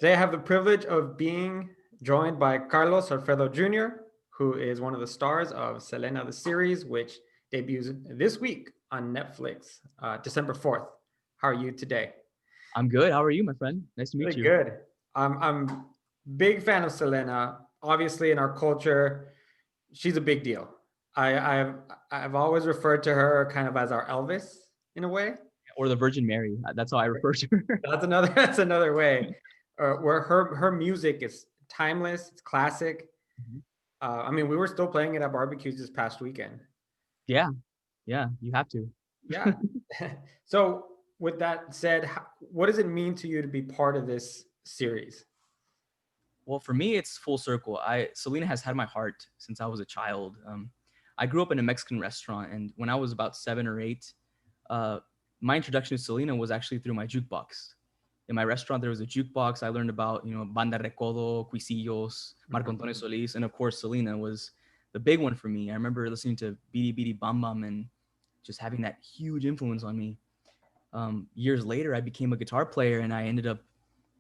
Today I have the privilege of being joined by Carlos Alfredo Jr., who is one of the stars of Selena the series, which debuts this week on Netflix, December 4th. How are you today? I'm good. How are you, my friend? Nice to meet Really you. good. I'm big fan of Selena. Obviously, in our culture, she's a big deal. I've always referred to her kind of as our Elvis in a way. Or the Virgin Mary. That's how I refer to her. That's another way, where her music is timeless. It's classic. Mhm. I mean, we were still playing it at barbecues this past weekend. Yeah, yeah, you have to. Yeah. So, with that said, what does it mean to you to be part of this series? Well, for me, it's full circle. Selena has had my heart since I was a child. I grew up in a Mexican restaurant, and when I was about 7 or 8, uh, my introduction to Selena was actually through my jukebox. In my restaurant, there was a jukebox. I learned about, Banda Recodo, Cuisillos, Marco Mhm. Antonio Solis, and of course, Selena was the big one for me. I remember listening to Beady Beady Bam Bam and just having that huge influence on me. Years later, I became a guitar player and I ended up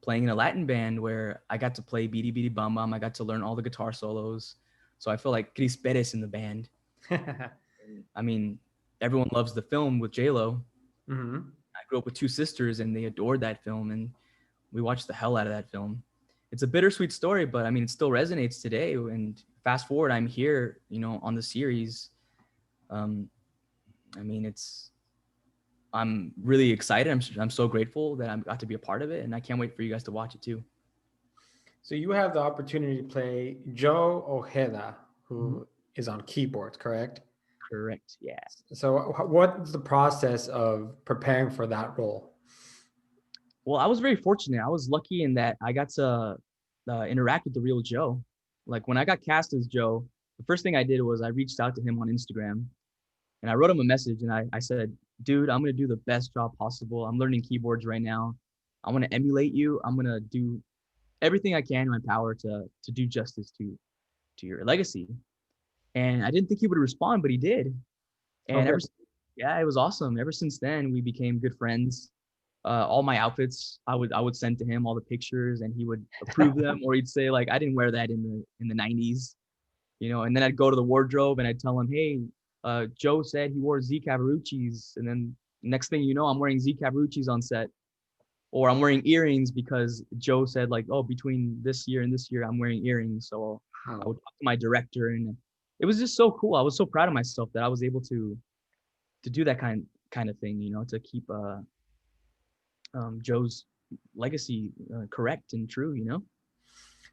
playing in a Latin band where I got to play Beady Beady Bam Bam. I got to learn all the guitar solos. So I feel like Chris Perez in the band. I mean, everyone loves the film with J-Lo. Hmm. I grew up with two sisters and they adored that film and we watched the hell out of that film. It's a bittersweet story, but I mean, it still resonates today. And fast forward, I'm here, on the series. Um, I mean, I'm really excited. I'm so grateful that I got to be a part of it, and I can't wait for you guys to watch it too. So you have the opportunity to play Joe Ojeda, Mhm. who is on keyboards, correct? Correct. Yeah. So what's the process of preparing for that role? Well, I was very fortunate. I was lucky in that I got to interact with the real Joe. Like when I got cast as Joe, the first thing I did was I reached out to him on Instagram and I wrote him a message and I said, dude, I'm going to do the best job possible. I'm learning keyboards right now. I want to emulate you. I'm going to do everything I can in my power to do justice to your legacy. And I didn't think he would respond, but he did. And Okay. yeah, it was awesome. Ever since then, we became good friends. All my outfits, I would send to him all the pictures, and he would approve them, or he'd say like, "I didn't wear that in the '90s," And then I'd go to the wardrobe and I'd tell him, "Hey, Joe said he wore Z Cavariccis," and then next thing you know, I'm wearing Z Cavariccis on set, or I'm wearing earrings because Joe said like, "Oh, between this year and this year, I'm wearing earrings." So I would Wow. talk to my director, and it was just so cool. I was so proud of myself that I was able to do that kind of thing, to keep Joe's legacy correct and true.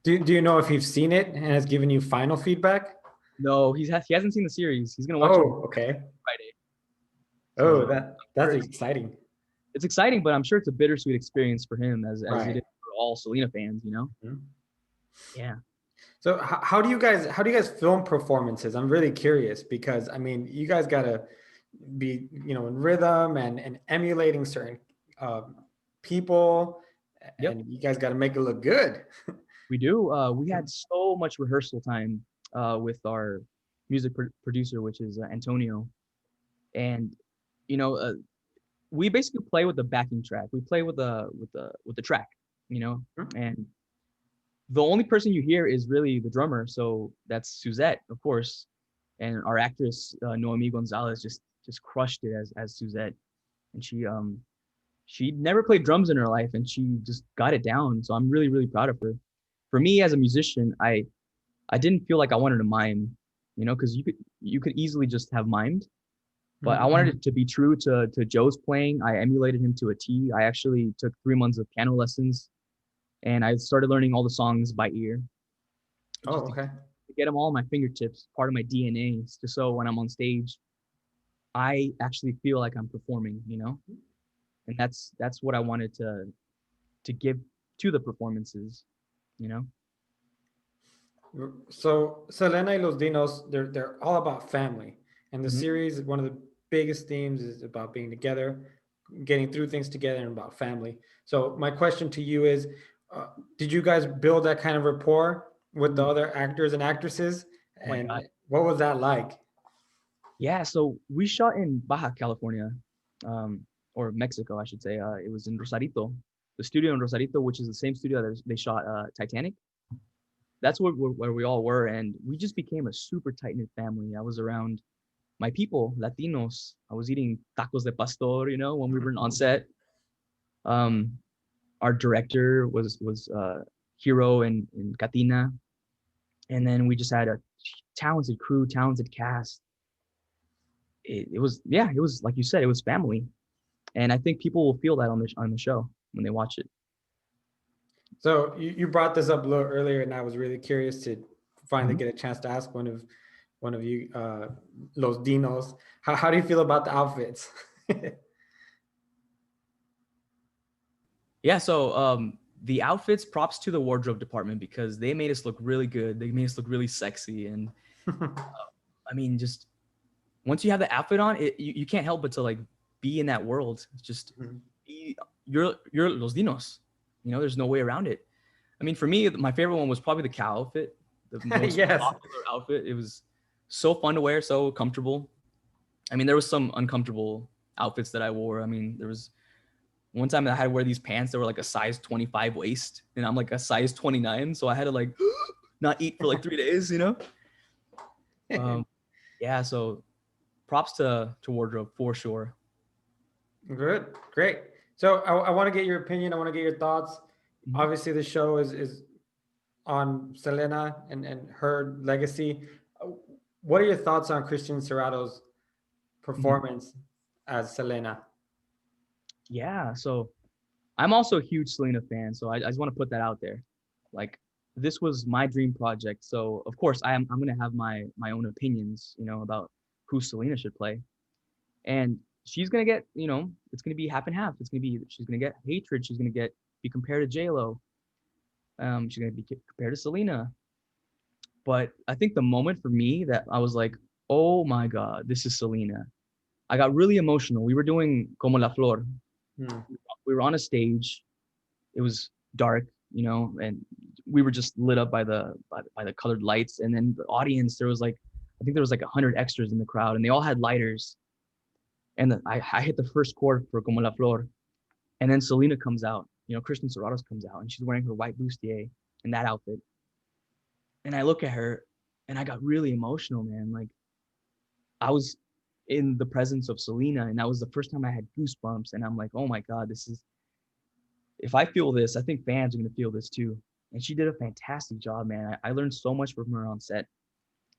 Do you know if you've seen it and has given you final feedback? No, he hasn't seen the series. He's gonna watch it Oh, okay. Friday. Oh, So that's sure exciting. it's exciting, but I'm sure it's a bittersweet experience for him as it Right. is for all Selena fans. Mhm. Yeah. So how do you guys film performances? I'm really curious because I mean, you guys got to be, in rhythm and emulating certain um, people, Yep. and you guys got to make it look good. We do. We had so much rehearsal time with our music producer, which is Antonio, and you know, uh, we basically play with the backing track. We play with the track, you know, and the only person you hear is really the drummer. So that's Suzette, of course, and our actress Noemi Gonzalez just crushed it as Suzette, and she never played drums in her life, and she just got it down. So I'm really proud of her. For me as a musician, I didn't feel like I wanted to mime, because you could easily just have mimed, but I Mhm. wanted it to be true to Joe's playing. I emulated him to a T. I actually took 3 months of piano lessons, and I started learning all the songs by ear, just Oh, to okay. get them all on my fingertips, part of my DNA, just so when I'm on stage, I actually feel like I'm performing. And that's what I wanted to give to the performances, you know. So Selena y los Dinos, they're all about family, and the Mhm. series, one of the biggest themes is about being together, getting through things together, and about family. So my question to you is, uh, did you guys build that kind of rapport with the Ooh, other actors and actresses, oh my God. and what was that like? Yeah, so we shot in Baja California, um, or Mexico, I should say. It was in Rosarito, the studio in Rosarito, which is the same studio that they shot Titanic. That's where we all were, and we just became a super tight knit family. I was around my people, Latinos. I was eating tacos de pastor, when we were on set. Um, our director was Hero and Katina, and then we just had a talented crew, talented cast. It was like you said, it was family, and I think people will feel that on the show when they watch it. So you brought this up a little earlier, and I was really curious to finally get a chance to ask one of you, Los Dinos. How do you feel about the outfits? Yeah, so the outfits, props to the wardrobe department because they made us look really good. They made us look really sexy, and I mean, just once you have the outfit on, you can't help but to like be in that world. It's just you're Los Dinos. There's no way around it. I mean, for me, my favorite one was probably the cow outfit, the most Yes. popular outfit. It was so fun to wear, so comfortable. I mean, there was some uncomfortable outfits that I wore. I mean, there was one time I had to wear these pants that were like a size 25 waist, and I'm like a size 29, so I had to like not eat for like 3 days. Yeah. So props to wardrobe for sure. Good, great. So I want to get your opinion. I want to get your thoughts. Obviously, the show is on Selena and her legacy. What are your thoughts on Christian Serrato's performance as Selena? Yeah, so I'm also a huge Selena fan, so I just want to put that out there. Like, this was my dream project, so of course I'm gonna have my own opinions, about who Selena should play, and she's gonna get, it's gonna be half and half. She's gonna get hatred. She's gonna be compared to J Lo. She's gonna be compared to Selena. But I think the moment for me that I was like, oh my God, this is Selena. I got really emotional. We were doing Como la Flor. We were on a stage. It was dark, and we were just lit up by the colored lights. And then the audience, I think there was like 100 extras in the crowd, and they all had lighters. And I hit the first chord for Como la Flor, and then Selena comes out. Kristen Serratos comes out, and she's wearing her white bustier in that outfit. And I look at her, and I got really emotional, man. Like, I was in the presence of Selena, and that was the first time I had goosebumps. And I'm like, oh my God, if I feel this, I think fans are going to feel this too. And she did a fantastic job, man. I learned so much from her on set.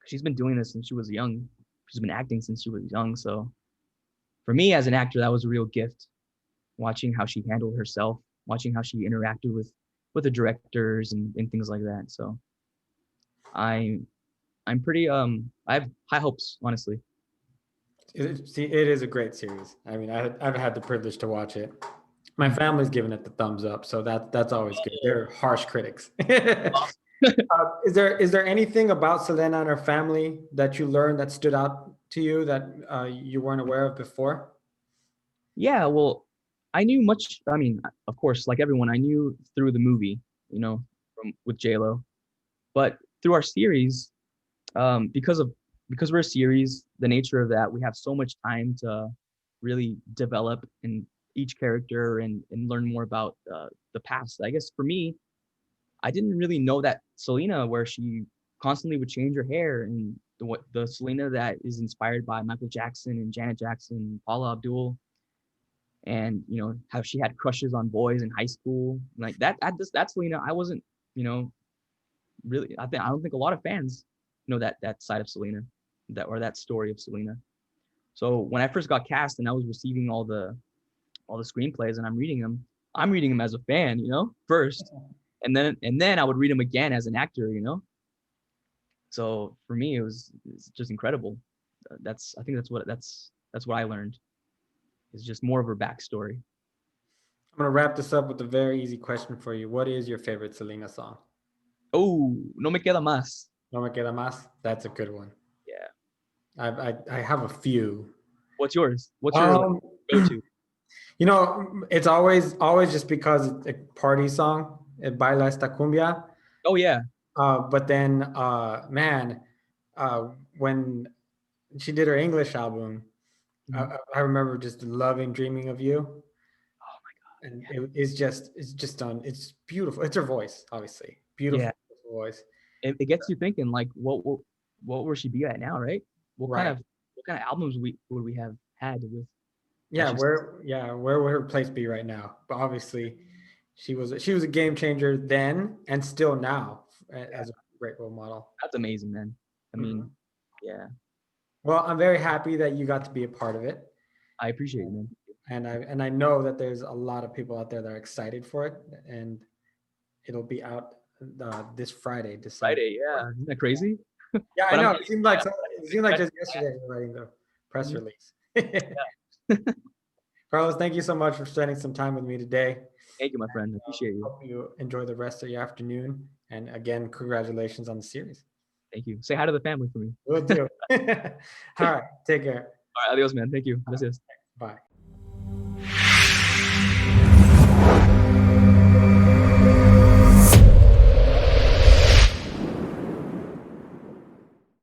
She's been doing this since she was young. She's been acting since she was young. So for me as an actor, that was a real gift, watching how she handled herself, watching how she interacted with the directors and things like that. So I'm pretty, I have high hopes, honestly. It is a great series. I mean, I've had the privilege to watch it. My family's giving it the thumbs up, so that's always good. They're harsh critics. Is there anything about Selena and her family that you learned that stood out to you that you weren't aware of before? Yeah, well, I knew much. I mean, of course, like everyone, I knew through the movie, with J Lo, but through our series, because we're a series, the nature of that, we have so much time to really develop in each character and learn more about the past. I guess for me, I didn't really know that Selena, where she constantly would change her hair, and the Selena that is inspired by Michael Jackson and Janet Jackson, Paula Abdul, and how she had crushes on boys in high school, like that. That's Selena. I wasn't, really. I don't think a lot of fans know that side of Selena, that story of Selena. So when I first got cast and I was receiving all the screenplays and I'm reading them as a fan, first, and then I would read them again as an actor, So for me, it's just incredible. I think that's what I learned. It's just more of her backstory. I'm gonna wrap this up with a very easy question for you. What is your favorite Selena song? Oh, no me queda más. No me queda más. That's a good one. Yeah. I have a few. What's yours? What's your go-to? It's always just because it's a party song. It baila esta cumbia. Oh yeah. But then, man, when she did her English album, I remember just loving "Dreaming of You." Oh my and it's just done. It's beautiful. It's her voice, obviously, Yeah, beautiful voice. it gets you thinking like, what will she be at now, right? Right. What kind of albums would we have had with that Yeah, where would her place be right now? But obviously, she was a game changer then and still now yeah, as a great role model. that's amazing, man. I Mhm. mean, yeah, Well, I'm very happy that you got to be a part of it, I appreciate you, man. and I know that there's a lot of people out there that are excited for it, and it'll be out this Friday, December. Friday, yeah, isn't that crazy? Yeah, I But I'm know. like, yeah, It seemed like just expecting yesterday we were writing the press that. release. Yeah. Carlos, thank you so much for spending some time with me today. Thank you, my friend. I appreciate you. Hope you enjoy the rest of your afternoon. And again, congratulations on the series. Thank you. Say hi to the family for me. Will do. All right. Take care. All right, adios, man. Thank you. Gracias. Bye.